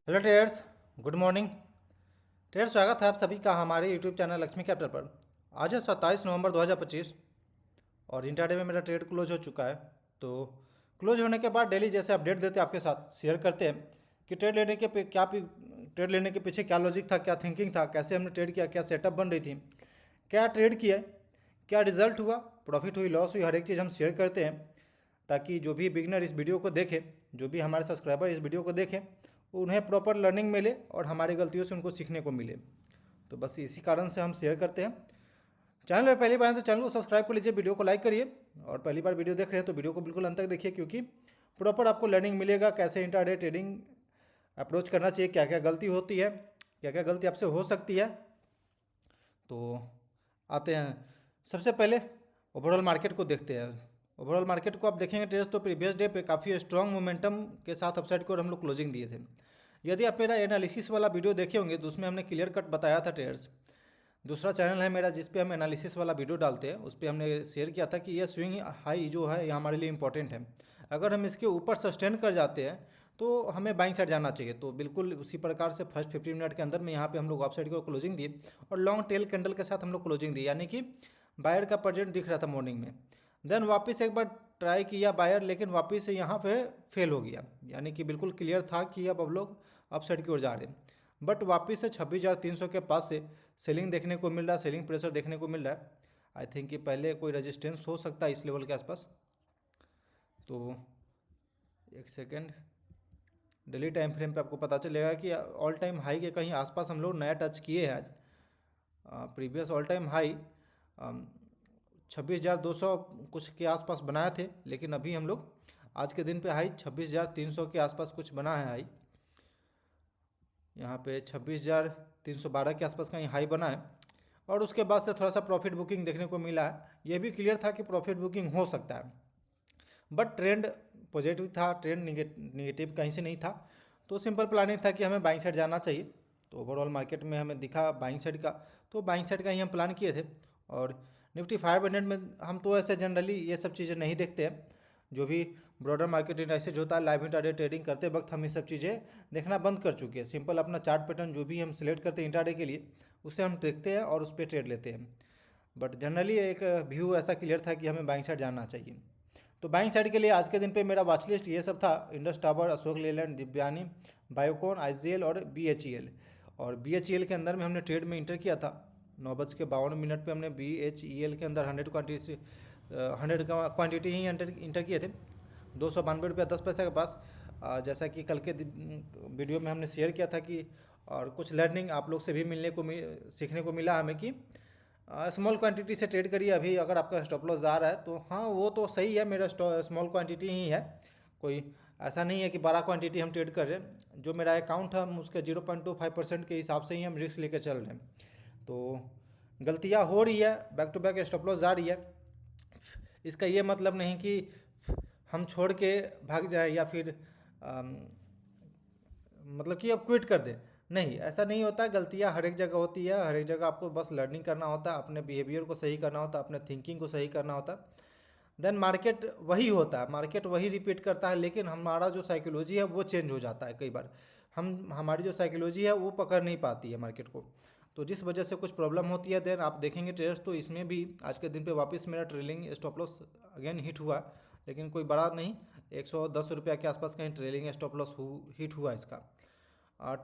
Hello traders, good morning. Traders, स्वागत है आप सभी का हमारे यूट्यूब चैनल लक्ष्मी कैपिटल पर। आज है 27 नवंबर 2025 और इंट्राडे में मेरा ट्रेड क्लोज हो चुका है। तो क्लोज होने के बाद डेली जैसे अपडेट देते हैं आपके साथ शेयर करते हैं कि ट्रेड लेने के पीछे क्या लॉजिक था, क्या थिंकिंग था, कैसे हमने ट्रेड किया, क्या सेटअप बन रही थी, क्या ट्रेड किया, क्या रिजल्ट हुआ, प्रॉफिट हुई, लॉस हुई, हर एक चीज़ हम शेयर करते हैं ताकि जो भी बिगनर इस वीडियो को देखें, जो भी हमारे सब्सक्राइबर इस वीडियो को देखें, उन्हें प्रॉपर लर्निंग मिले और हमारी गलतियों से उनको सीखने को मिले। तो बस इसी कारण से हम शेयर करते हैं। चैनल में पहली बार है तो चैनल को सब्सक्राइब कर लीजिए, वीडियो को लाइक करिए और पहली बार वीडियो देख रहे हैं तो वीडियो को बिल्कुल अंत तक देखिए, क्योंकि प्रॉपर आपको लर्निंग मिलेगा कैसे इंट्राडे ट्रेडिंग अप्रोच करना चाहिए, क्या क्या गलती होती है, क्या क्या गलती आपसे हो सकती है। तो आते हैं, सबसे पहले ओवरऑल मार्केट को देखते हैं। ओवरऑल मार्केट को आप देखेंगे ट्रेड्स तो प्रीवियस डे पे काफ़ी स्ट्रॉन्ग मोमेंटम के साथ अपसाइड को हम लोग क्लोजिंग दिए थे। यदि आप मेरा एनालिसिस वाला वीडियो देखे होंगे तो उसमें हमने क्लियर कट बताया था ट्रेड्स। दूसरा चैनल है मेरा जिस पे हम एनालिसिस वाला वीडियो डालते हैं, उस पर हमने शेयर किया था कि ये स्विंग हाई जो है ये हमारे लिए इंपॉर्टेंट है। अगर हम इसके ऊपर सस्टेन कर जाते हैं तो हमें बाइंग साइड जाना चाहिए। तो बिल्कुल उसी प्रकार से फर्स्ट 15 मिनट के अंदर में यहाँ पे हम लोग ऑफ साइड को क्लोजिंग दिए और लॉन्ग टेल कैंडल के साथ हम लोग क्लोजिंग दिए, यानी कि बायर का प्रेजेंट दिख रहा था मॉर्निंग में। देन वापस एक बार ट्राई किया बायर, लेकिन वापस से यहाँ पे फेल हो गया, यानी कि बिल्कुल क्लियर था कि अब लोग अप साइड की ओर जा रहे हैं। बट वापस से 26,300 के पास से सेलिंग देखने को मिल रहा है, सेलिंग प्रेशर देखने को मिल रहा है। आई थिंक कि पहले कोई रेजिस्टेंस हो सकता है इस लेवल के आसपास। तो एक सेकेंड, डेली टाइम फ्रेम पे आपको पता चलेगा कि ऑल टाइम हाई के कहीं आसपास हम लोग नया टच किए हैं आज। प्रीवियस ऑल टाइम हाई 26,200 कुछ के आसपास बनाए थे, लेकिन अभी हम लोग आज के दिन पे हाई 26,300 के आसपास कुछ बना है हाई। यहाँ पे 26,312 के आसपास कहीं हाई बना है और उसके बाद से थोड़ा सा प्रॉफिट बुकिंग देखने को मिला है। ये भी क्लियर था कि प्रॉफिट बुकिंग हो सकता है, बट ट्रेंड पॉजिटिव था, ट्रेंड निगेटिव कहीं से नहीं था। तो सिंपल प्लानिंग था कि हमें बाइंग साइड जाना चाहिए। तो ओवरऑल मार्केट में हमें दिखा बाइंग साइड का, तो बाइंग साइड का ही हम प्लान किए थे। और निफ्टी 500 में हम तो ऐसे जनरली ये सब चीज़ें नहीं देखते हैं। जो भी ब्रॉडर मार्केट एनालिसिस होता है, लाइव इंट्राडे ट्रेडिंग करते वक्त हम ये सब चीज़ें देखना बंद कर चुके हैं। सिंपल अपना चार्ट पैटर्न जो भी हम सिलेक्ट करते हैं इंट्राडे के लिए, उसे हम देखते हैं और उस पर ट्रेड लेते हैं। बट जनरली एक व्यू ऐसा क्लियर था कि हमें बाइंग साइड जाना चाहिए। तो बाइंग साइड के लिए आज के दिन पे मेरा वॉच लिस्ट ये सब था: Indus tower, Ashok Leyland, Divyani, Biocon, IGL और बीएचईएल। और बीएचईएल के अंदर में हमने ट्रेड में इंटर किया था 9:52 पे। हमने बीएचईएल के अंदर 100 का क्वान्टिटी ही इंटर किए थे, 292 रुपया 10 पैसा के पास। जैसा कि कल के वीडियो में हमने शेयर किया था कि और कुछ लर्निंग आप लोग से भी सीखने को मिला हमें कि स्मॉल क्वांटिटी से ट्रेड करिए। अभी अगर आपका स्टॉप लॉस आ रहा है तो हाँ वो तो सही है, मेरा स्मॉल क्वांटिटी ही है, कोई ऐसा नहीं है कि बड़ा क्वांटिटी हम ट्रेड कर रहे हैं। जो मेरा अकाउंट है हम उसके 0.25% के हिसाब से ही हम रिस्क लेकर चल रहे हैं। तो गलतियाँ हो रही है, back to back stop loss आ रही है। इसका ये मतलब नहीं कि हम छोड़ के भाग जाए या फिर मतलब कि अब क्विट कर दें। नहीं, ऐसा नहीं होता। गलतियाँ हर एक जगह होती है, हर एक जगह आपको बस लर्निंग करना होता है, अपने बिहेवियर को सही करना होता है, अपने थिंकिंग को सही करना होता है। देन मार्केट वही होता है, मार्केट वही रिपीट करता है, लेकिन हमारा जो साइकोलॉजी है वो चेंज हो जाता है। कई बार हमारी जो साइकोलॉजी है वो पकड़ नहीं पाती है मार्केट को, तो जिस वजह से कुछ प्रॉब्लम होती है। देन आप देखेंगे ट्रेड्स तो इसमें भी आज के दिन पे वापस मेरा trailing stop loss again hit हुआ, लेकिन कोई बड़ा नहीं, 110 रुपया के आसपास कहीं ट्रेलिंग स्टॉप लॉस हिट हुआ इसका।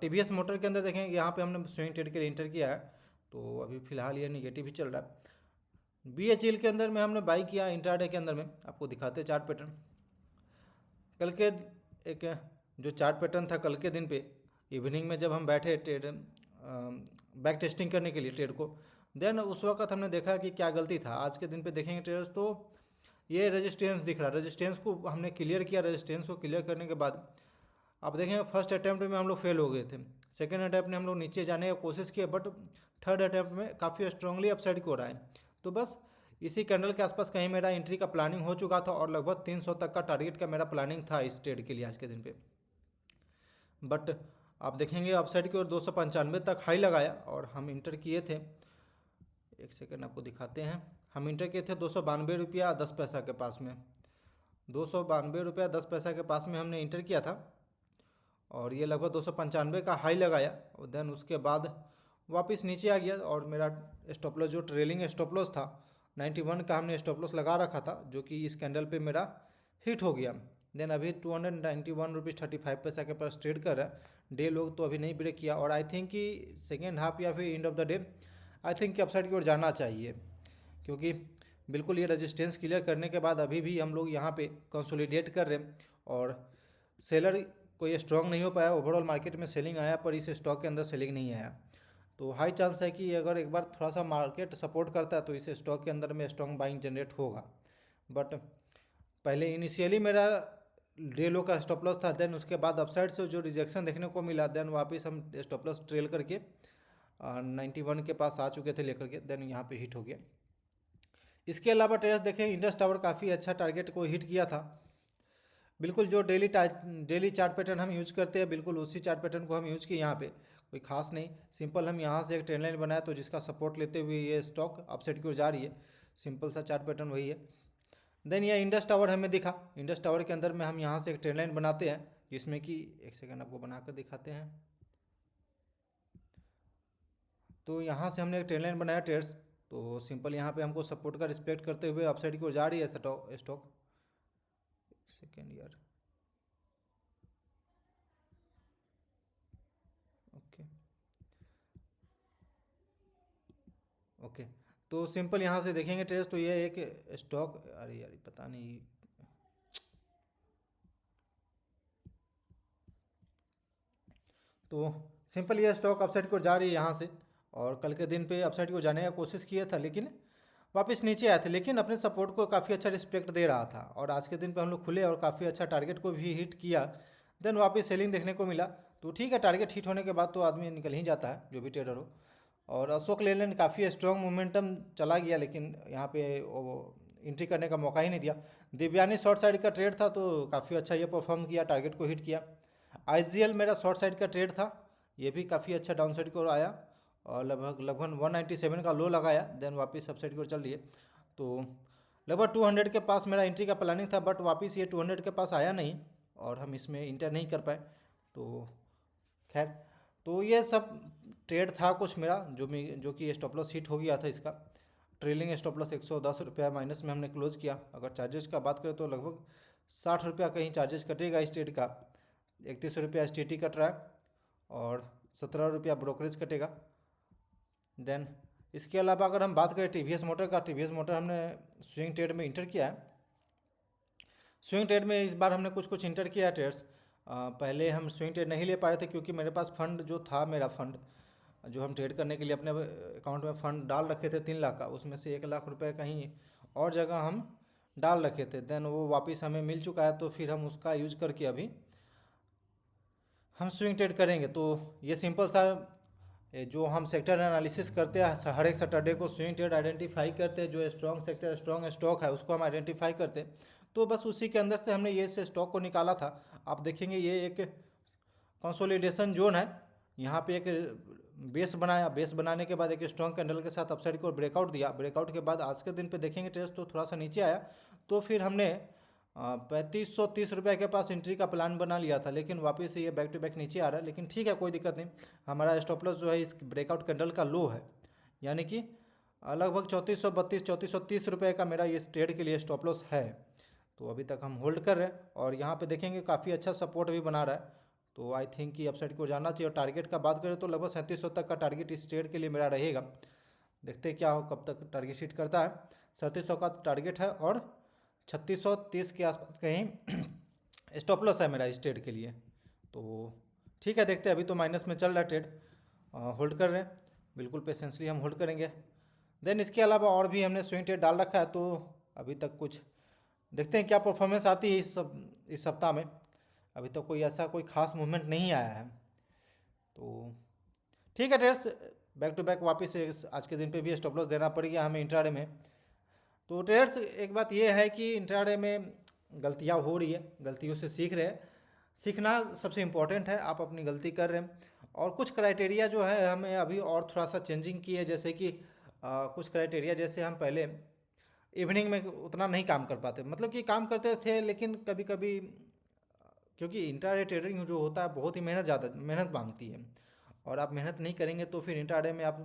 टीवीएस मोटर के अंदर देखेंगे यहाँ पे हमने स्विंग ट्रेड के लिए इंटर किया है, तो अभी फिलहाल ये निगेटिव ही चल रहा है। बीएचईएल के अंदर में हमने बाई किया इंट्राडे के अंदर में, आपको दिखाते हैं चार्ट पैटर्न। कल के एक जो चार्ट पैटर्न था कल के दिन पे इवनिंग में जब हम बैठे ट्रेड बैक टेस्टिंग करने के लिए ट्रेड को, देन उस वक्त हमने देखा कि क्या गलती था। आज के दिन पे देखेंगे ट्रेडर्स तो ये रेजिस्टेंस दिख रहा है, रेजिस्टेंस को हमने क्लियर किया। रेजिस्टेंस को क्लियर करने के बाद आप देखेंगे फर्स्ट अटैम्प्ट में हम लोग फेल हो गए थे, सेकेंड अटैम्प्ट में हम लोग नीचे जाने की कोशिश किए, बट थर्ड अटैम्प्ट में काफ़ी स्ट्रांगली अपसाइड को रहा है। तो बस इसी कैंडल के आसपास कहीं मेरा एंट्री का प्लानिंग हो चुका था और लगभग 300 तक का टारगेट का मेरा प्लानिंग था इस ट्रेड के लिए आज के दिन पे। बट आप देखेंगे अपसाइड की ओर 295 तक हाई लगाया और हम इंटर किए थे, एक सेकेंड आपको दिखाते हैं, हम इंटर किए थे 292 रुपया 10 पैसा के पास में, 292 रुपया 10 पैसा के पास में हमने इंटर किया था। और ये लगभग 295 का हाई लगाया और देन उसके बाद वापस नीचे आ गया और मेरा स्टॉप लॉस जो ट्रेलिंग स्टॉप लॉस था 91 का हमने स्टॉप लॉस लगा रखा था, जो कि इस कैंडल पे मेरा हिट हो गया। देन अभी 291 रुपीज़ 35 पैसा के पास ट्रेड कर रहा है। डे लोग तो अभी नहीं ब्रेक किया और आई थिंक कि सेकेंड हाफ या फिर end of the day I think कि अपसाइड की ओर जाना चाहिए, क्योंकि बिल्कुल ये रेजिस्टेंस क्लियर करने के बाद अभी भी हम लोग यहाँ पे कंसोलिडेट कर रहे हैं और सेलर कोई स्ट्रांग नहीं हो पाया। ओवरऑल मार्केट में सेलिंग आया पर इस स्टॉक के अंदर सेलिंग नहीं आया, तो हाई चांस है कि अगर एक बार थोड़ा सा मार्केट सपोर्ट करता है तो इस स्टॉक के अंदर में स्ट्रांग बाइंग जनरेट होगा। बट पहले इनिशियली मेरा डे लो का स्टॉप लॉस था, देन उसके बाद अपसाइड से जो रिजेक्शन देखने को मिला, देन वापस हम स्टॉप लॉस ट्रेल करके 91 के पास आ चुके थे लेकर के, देन यहाँ पे हिट हो गया। इसके अलावा ट्रेड्स देखें, इंडस टावर काफ़ी अच्छा टारगेट को हिट किया था। बिल्कुल जो डेली चार्ट पैटर्न हम यूज करते हैं, बिल्कुल उसी चार्ट पैटर्न को हम यूज किए यहाँ पे, कोई खास नहीं। सिंपल हम यहाँ से एक ट्रेंड लाइन बनाया तो जिसका सपोर्ट लेते हुए ये स्टॉक अपसाइड की ओर जा रही है। सिंपल सा चार्ट पैटर्न वही है। देन ये इंडस टावर हमें दिखा, इंडस टावर के अंदर में हम यहाँ से एक ट्रेंड लाइन बनाते हैं, जिसमें कि एक सेकेंड आपको बनाकर दिखाते हैं। तो यहाँ से हमने एक ट्रेंड लाइन बनाया ट्रेड्स, तो सिंपल यहाँ पे हमको सपोर्ट का रिस्पेक्ट करते हुए अपसाइड की ओर जा रही है stock. Second year okay okay. तो सिंपल यहाँ से देखेंगे ट्रेड्स, तो ये एक स्टॉक, अरे यार पता नहीं, तो सिंपल ये स्टॉक अपसाइड को जा रही है यहाँ से, और कल के दिन पे अपसाइड को जाने का कोशिश किया था लेकिन वापस नीचे आए थे, लेकिन अपने सपोर्ट को काफ़ी अच्छा रिस्पेक्ट दे रहा था। और आज के दिन पे हम लोग खुले और काफ़ी अच्छा टारगेट को भी हिट किया, देन वापस सेलिंग देखने को मिला। तो ठीक है, टारगेट हिट होने के बाद तो आदमी निकल ही जाता है, जो भी ट्रेडर हो। और अशोक लेलैंड काफ़ी स्ट्रॉन्ग मोमेंटम चला गया, लेकिन यहाँ पे एंट्री करने का मौका ही नहीं दिया। दिव्यानी शॉर्ट साइड का ट्रेड था तो काफ़ी अच्छा ये परफॉर्म किया, टारगेट को हिट किया। IGL मेरा शॉर्ट साइड का ट्रेड था, ये भी काफ़ी अच्छा डाउन साइड को आया और लगभग 197 का लो लगाया, देन वापस सब साइड को चल रही है। तो लगभग 200 के पास मेरा एंट्री का प्लानिंग था, बट वापस ये 200 के पास आया नहीं और हम इसमें इंटर नहीं कर पाए। तो खैर, तो ये सब ट्रेड था कुछ मेरा, जो कि स्टॉप लॉस हिट हो गया था। इसका ट्रेलिंग स्टॉप लॉस 110 रुपया माइनस में हमने क्लोज किया। अगर चार्जेस का बात करें तो लगभग 60 रुपया कहीं चार्जेस कटेगा इस ट्रेड का। 31 रुपया STT कट रहा है और 17 रुपया ब्रोकरेज कटेगा। देन इसके अलावा अगर हम बात करें TVS मोटर का, TVS मोटर हमने स्विंग ट्रेड में इंटर किया है। स्विंग ट्रेड में इस बार हमने कुछ कुछ इंटर किया है ट्रेड्स। पहले हम स्विंग ट्रेड नहीं ले पा रहे थे क्योंकि मेरे पास फंड जो था, मेरा फंड जो हम ट्रेड करने के लिए अपने अकाउंट में फ़ंड डाल रखे थे 3 लाख का, उसमें से 1 लाख रुपए कहीं और जगह हम डाल रखे थे। देन वो वापस हमें मिल चुका है, तो फिर हम उसका यूज करके अभी हम स्विंग ट्रेड करेंगे। तो ये सिंपल सा जो हम सेक्टर एनालिसिस करते हैं हर एक सैटरडे को, स्विंग ट्रेड आइडेंटिफाई करते हैं, जो स्ट्रॉन्ग सेक्टर स्ट्रॉन्ग स्टॉक है उसको हम आइडेंटिफाई करते हैं। तो बस उसी के अंदर से हमने ये से स्टॉक को निकाला था। आप देखेंगे ये एक कंसोलिडेशन जोन है, यहाँ पे एक बेस बनाया, बेस बनाने के बाद एक स्ट्रॉन्ग कैंडल के साथ अपसाइड को ब्रेकआउट दिया। ब्रेकआउट के बाद आज के दिन पे देखेंगे ट्रेड तो थोड़ा सा नीचे आया, तो फिर हमने 3530 रुपये के पास एंट्री का प्लान बना लिया था, लेकिन वापस से ये बैक टू बैक नीचे आ रहा है। लेकिन ठीक है, कोई दिक्कत नहीं। हमारा स्टॉप लॉस जो है इस ब्रेकआउट कैंडल का लो है, यानी कि लगभग 3430 रुपये का मेरा इस ट्रेड के लिए स्टॉप लॉस है। तो अभी तक हम होल्ड कर रहे हैं और यहाँ पे देखेंगे काफ़ी अच्छा सपोर्ट भी बना रहा है। तो आई थिंक कि अपसाइड को जाना चाहिए। और टारगेट का बात करें तो लगभग 3700 तक का टारगेट इस ट्रेड के लिए मेरा रहेगा। देखते हैं क्या हो, कब तक टारगेट हिट करता है। 3700 का टारगेट है और 3630 के आसपास कहीं स्टॉप लॉस है मेरा इस ट्रेड के लिए। तो ठीक है, देखते हैं। अभी तो माइनस में चल रहा है ट्रेड, होल्ड कर रहे हैं, बिल्कुल पेशेंसली हम होल्ड करेंगे। देन इसके अलावा और भी हमने स्विंग ट्रेड डाल रखा है, तो अभी तक कुछ देखते हैं क्या परफॉर्मेंस आती है इस सप्ताह में। अभी तो कोई ऐसा कोई खास मूवमेंट नहीं आया है। तो ठीक है, ट्रेड्स बैक टू बैक वापस आज के दिन पे भी स्टॉप लॉस देना पड़ गया हमें इंट्राडे में। तो ट्रेड्स एक बात ये है कि इंट्राडे में गलतियाँ हो रही है, गलतियों से सीख रहे हैं। सीखना सबसे इम्पोर्टेंट है। आप अपनी गलती कर रहे हैं और कुछ क्राइटेरिया जो है हमें अभी और थोड़ा सा चेंजिंग की है। जैसे कि कुछ क्राइटेरिया, जैसे हम पहले इवनिंग में उतना नहीं काम कर पाते, मतलब कि काम करते थे लेकिन कभी कभी क्योंकि इंट्राडे ट्रेडिंग जो होता है बहुत ही मेहनत मांगती है, और आप मेहनत नहीं करेंगे तो फिर इंट्राडे में आप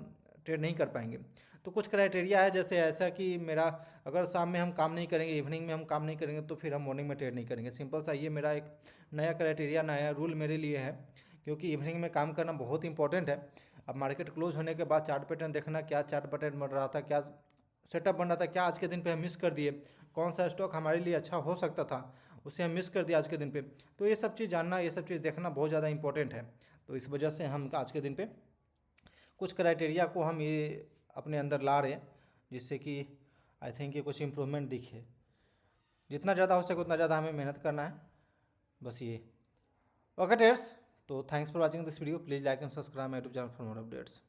ट्रेड नहीं कर पाएंगे। तो कुछ क्राइटेरिया है, जैसे ऐसा कि मेरा अगर शाम में हम काम नहीं करेंगे, इवनिंग में हम काम नहीं करेंगे, तो फिर हम मॉर्निंग में ट्रेड नहीं करेंगे। सिंपल सा ये मेरा एक नया क्राइटेरिया, नया रूल मेरे लिए है, क्योंकि इवनिंग में काम करना बहुत इंपॉर्टेंट है। अब मार्केट क्लोज होने के बाद चार्ट पैटर्न देखना, क्या चार्ट पैटर्न बन रहा था, क्या सेटअप बन रहा था, क्या आज के दिन पे हम मिस कर दिए, कौन सा स्टॉक हमारे लिए अच्छा हो सकता था उसे हम मिस कर दिया आज के दिन पे। तो ये सब चीज़ जानना, ये सब चीज़ देखना बहुत ज़्यादा इंपॉर्टेंट है। तो इस वजह से हम आज के दिन पे कुछ क्राइटेरिया को हम ये अपने अंदर ला रहे हैं, जिससे कि आई थिंक ये कुछ इम्प्रूवमेंट दिखे। जितना ज़्यादा हो सके उतना ज़्यादा हमें मेहनत करना है, बस ये। ओके ट्रेडर्स, तो thanks for watching this video. Please like and subscribe my YouTube channel for more updates.